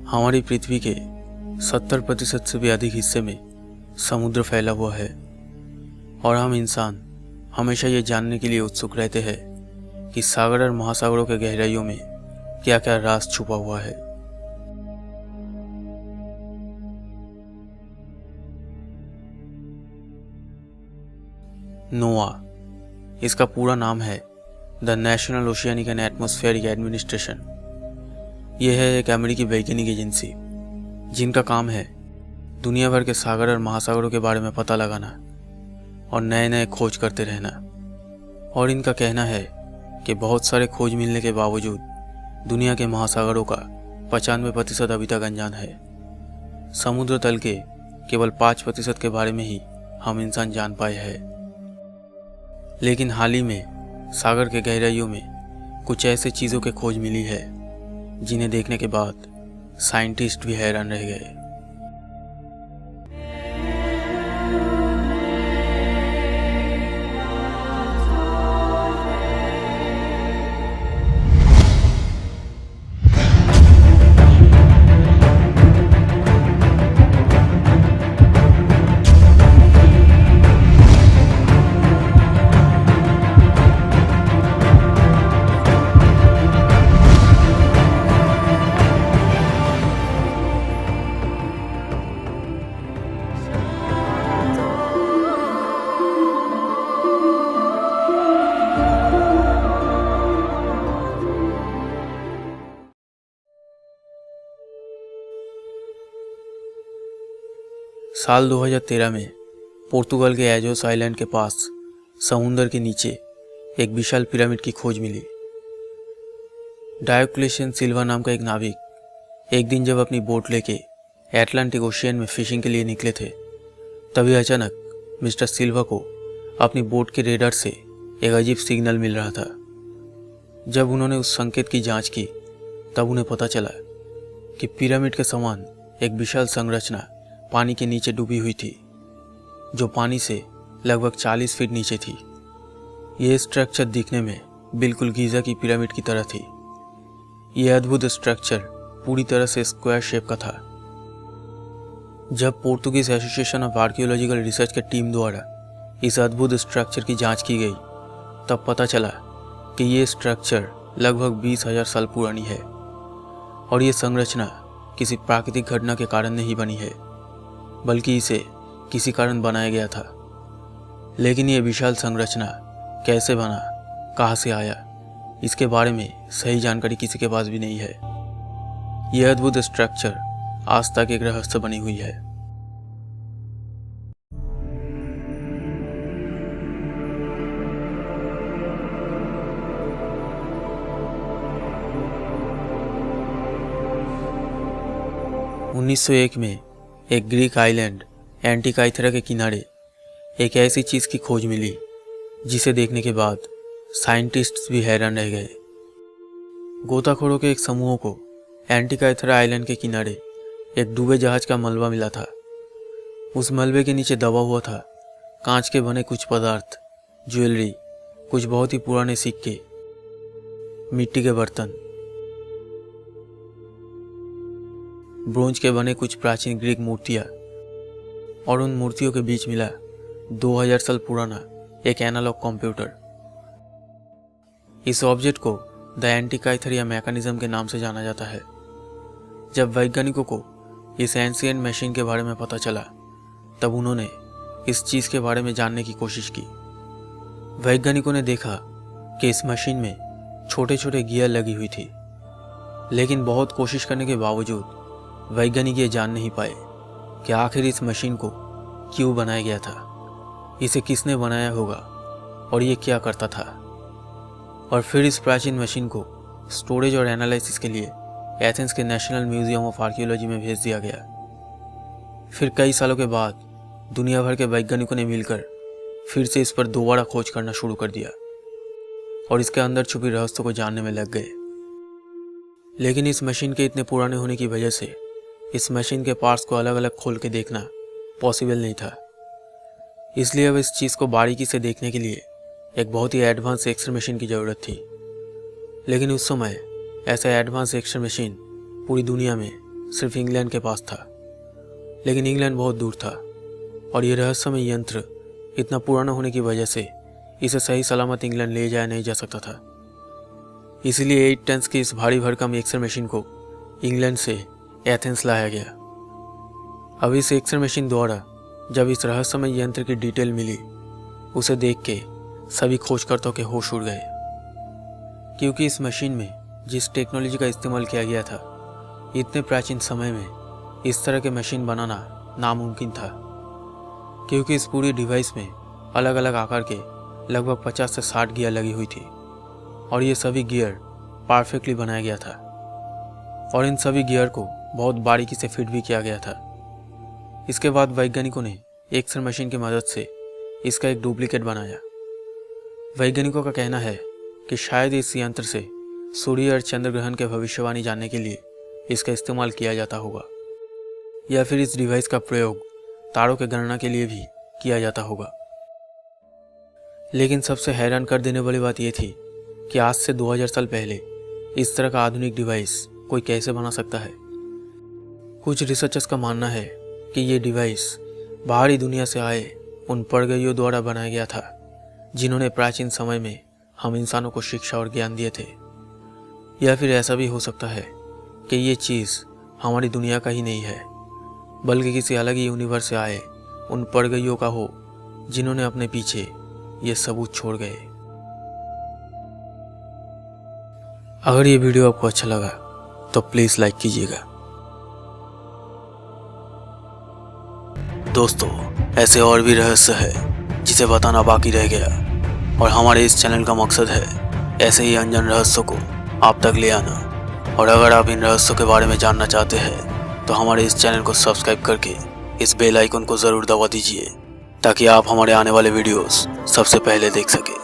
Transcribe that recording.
हमारी पृथ्वी के 70% से भी अधिक हिस्से में समुद्र फैला हुआ है और हम इंसान हमेशा ये जानने के लिए उत्सुक रहते हैं कि सागर और महासागरों के गहराइयों में क्या क्या राज छुपा हुआ है। नोआ, इसका पूरा नाम है the national oceanic and atmospheric administration. यह है एक अमेरिकी वैज्ञानिक एजेंसी जिनका काम है दुनिया भर के सागर और महासागरों के बारे में पता लगाना और नए नए खोज करते रहना। और इनका कहना है कि बहुत सारे खोज मिलने के बावजूद दुनिया के महासागरों का 95% अभी तक अनजान है। समुद्र तल के केवल 5% के बारे में ही हम इंसान जान पाए हैं। लेकिन हाल ही में सागर के गहराइयों में कुछ ऐसे चीज़ों की खोज मिली है जिन्हें देखने के बाद साइंटिस्ट भी हैरान रह गए। साल 2013 में पोर्तुगाल के एजोस आइलैंड के पास समुंदर के नीचे एक विशाल पिरामिड की खोज मिली। डायोक्लेशियन सिल्वा नाम का एक नाविक एक दिन जब अपनी बोट लेके एटलांटिक ओशियन में फिशिंग के लिए निकले थे, तभी अचानक मिस्टर सिल्वा को अपनी बोट के रेडार से एक अजीब सिग्नल मिल रहा था। जब उन्होंने उस संकेत की जांच की तब उन्हें पता चला कि पिरामिड के समान एक विशाल संरचना पानी के नीचे डूबी हुई थी, जो पानी से लगभग 40 फीट नीचे थी। यह स्ट्रक्चर दिखने में बिल्कुल गीज़ा की पिरामिड की तरह थी। यह अद्भुत स्ट्रक्चर पूरी तरह से स्क्वायर शेप का था। जब Portuguese association of archaeological research के टीम द्वारा इस अद्भुत स्ट्रक्चर की जांच की गई तब पता चला कि यह स्ट्रक्चर लगभग 20,000 साल पुरानी है और यह संरचना किसी प्राकृतिक घटना के कारण नहीं बनी है, बल्कि इसे किसी कारण बनाया गया था। लेकिन यह विशाल संरचना कैसे बना, कहाँ से आया, इसके बारे में सही जानकारी किसी के पास भी नहीं है। यह अद्भुत स्ट्रक्चर आज तक एक रहस्य बनी हुई है। (1901) में एक ग्रीक आइलैंड एंटिकाइथेरा के किनारे एक ऐसी चीज़ की खोज मिली जिसे देखने के बाद साइंटिस्ट्स भी हैरान रह गए। गोताखोरों के एक समूह को एंटिकाइथेरा आइलैंड के किनारे एक डूबे जहाज का मलबा मिला था। उस मलबे के नीचे दबा हुआ था कांच के बने कुछ पदार्थ, ज्वेलरी, कुछ बहुत ही पुराने सिक्के, मिट्टी के बर्तन, ब्रोंज के बने कुछ प्राचीन ग्रीक मूर्तियाँ और उन मूर्तियों के बीच मिला 2000 साल पुराना एक एनालॉग कंप्यूटर। इस ऑब्जेक्ट को द एंटिकाइथेरिया मैकेनिज्म के नाम से जाना जाता है। जब वैज्ञानिकों को इस एंशिएंट मशीन के बारे में पता चला तब उन्होंने इस चीज़ के बारे में जानने की कोशिश की। वैज्ञानिकों ने देखा कि इस मशीन में छोटे छोटे गियर लगी हुई थी, लेकिन बहुत कोशिश करने के बावजूद वैज्ञानिक ये जान नहीं पाए कि आखिर इस मशीन को क्यों बनाया गया था, इसे किसने बनाया होगा और ये क्या करता था। और फिर इस प्राचीन मशीन को स्टोरेज और एनालिसिस के लिए एथेंस के नेशनल म्यूजियम ऑफ आर्कियोलॉजी में भेज दिया गया। फिर कई सालों के बाद दुनिया भर के वैज्ञानिकों ने मिलकर फिर से इस पर दोबारा खोज करना शुरू कर दिया और इसके अंदर छुपी रहस्यों को जानने में लग गए। लेकिन इस मशीन के इतने पुराने होने की वजह से इस मशीन के पार्ट्स को अलग अलग खोल के देखना पॉसिबल नहीं था। इसलिए अब इस चीज़ को बारीकी से देखने के लिए एक बहुत ही एडवांस एक्सरे मशीन की ज़रूरत थी। लेकिन उस समय ऐसा एडवांस एक्सरे मशीन पूरी दुनिया में सिर्फ इंग्लैंड के पास था, लेकिन इंग्लैंड बहुत दूर था और ये रहस्यमय यंत्र इतना पुराना होने की वजह से इसे सही सलामत इंग्लैंड ले जाया नहीं जा सकता था। इसीलिए 8 टन की इस भारी भरकम एक्सरे मशीन को इंग्लैंड से एथेंस लाया गया। अब इस एक्सरे मशीन द्वारा जब इस रहस्यमय यंत्र की डिटेल मिली, उसे देख के सभी खोजकर्ताओं के होश उड़ गए, क्योंकि इस मशीन में जिस टेक्नोलॉजी का इस्तेमाल किया गया था, इतने प्राचीन समय में इस तरह के मशीन बनाना नामुमकिन था। क्योंकि इस पूरी डिवाइस में अलग अलग आकार के लगभग 50 से 60 गियर लगी हुई थी और ये सभी गियर परफेक्टली बनाया गया था और इन सभी गियर को बहुत बारीकी से फिट भी किया गया था। इसके बाद वैज्ञानिकों ने एक्सरे मशीन की मदद से इसका एक डुप्लीकेट बनाया। वैज्ञानिकों का कहना है कि शायद इस यंत्र से सूर्य और चंद्र ग्रहण के भविष्यवाणी जानने के लिए इसका इस्तेमाल किया जाता होगा, या फिर इस डिवाइस का प्रयोग तारों के गणना के लिए भी किया जाता होगा। लेकिन सबसे हैरान कर देने वाली बात यह थी कि आज से 2000 साल पहले इस तरह का आधुनिक डिवाइस कोई कैसे बना सकता है। कुछ रिसर्चर्स का मानना है कि ये डिवाइस बाहरी दुनिया से आए उन परगइयों द्वारा बनाया गया था, जिन्होंने प्राचीन समय में हम इंसानों को शिक्षा और ज्ञान दिए थे। या फिर ऐसा भी हो सकता है कि ये चीज़ हमारी दुनिया का ही नहीं है, बल्कि किसी अलग ही यूनिवर्स से आए उन परगइयों का हो, जिन्होंने अपने पीछे ये सबूत छोड़ गए। अगर ये वीडियो आपको अच्छा लगा तो प्लीज़ लाइक कीजिएगा। दोस्तों, ऐसे और भी रहस्य है जिसे बताना बाकी रह गया और हमारे इस चैनल का मकसद है ऐसे ही अनजान रहस्यों को आप तक ले आना। और अगर आप इन रहस्यों के बारे में जानना चाहते हैं तो हमारे इस चैनल को सब्सक्राइब करके इस बेल आइकन को ज़रूर दबा दीजिए, ताकि आप हमारे आने वाले वीडियोस सबसे पहले देख सकें।